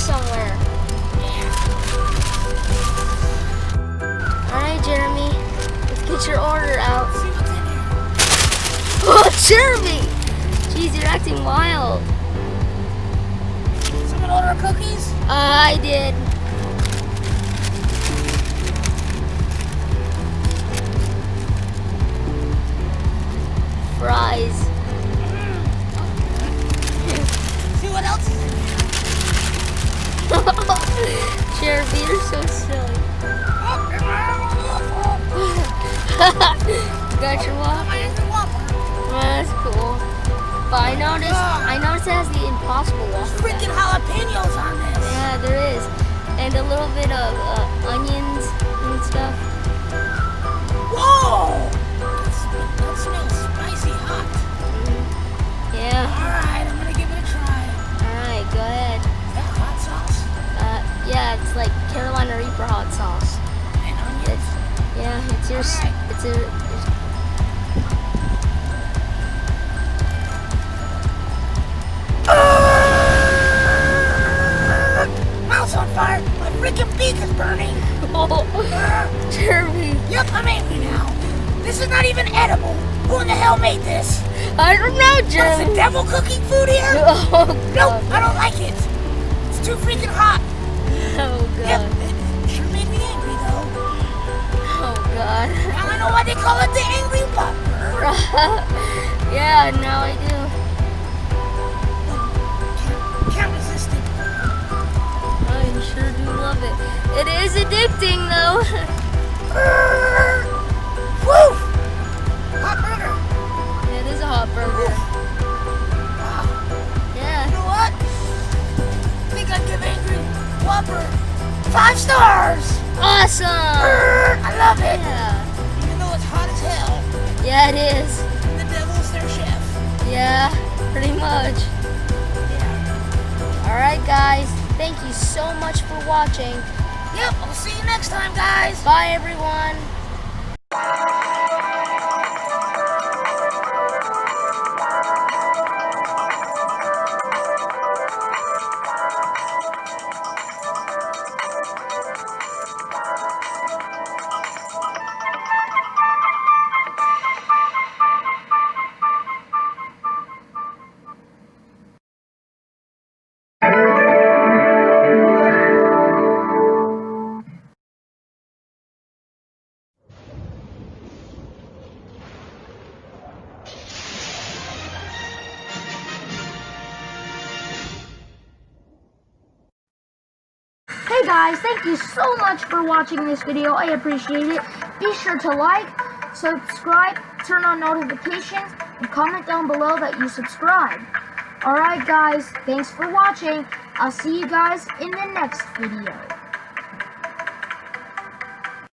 somewhere. Alright, Jeremy. Let's get your order out. See what's in here. Oh, Jeremy! Jeez, you're acting wild. Someone order cookies? I did. Fries. See what else is in here. Jeremy, you're so silly. Got your Whopper? Oh, that's cool. But I noticed it has the Impossible Whopper. Freaking jalapenos on this. Yeah, there is. And a little bit of onions and stuff. Whoa! That smells spicy hot. Yeah. Alright, I'm gonna give it a try. Alright, go ahead. Is that hot sauce? Yeah, it's like Carolina Reaper hot sauce. And onions? Yeah, it's your. Alright. It's a. Mouth's on fire. My freaking beak is burning. Oh, Jeremy. Yep, I'm angry now. This is not even edible. Who in the hell made this? I don't know, What's the Jeremy. devil cooking food here? Oh, Nope, God. I don't like it. It's too freaking hot. Oh, Yep, God. it sure made me angry though. Oh, God. Now I know why they call it the Angry Whopper. Yeah, now I do. Can't resist it. I sure do love it. It is addicting, though. Woo! Hot burger. It is a hot burger. Wow. You Yeah. know what? I think I'd give Angry Whopper 5 stars. Awesome. I love it. Yeah. Even though it's hot as hell. Yeah, it is. The devil's their chef. Yeah, pretty much. Yeah. Alright, guys. Thank you so much for watching. Yep, I'll see you next time, guys. Bye, everyone. Hey guys, thank you so much for watching this video. I appreciate it. Be sure to like, subscribe, turn on notifications, and comment down below that you subscribe. Alright guys, thanks for watching. I'll see you guys in the next video.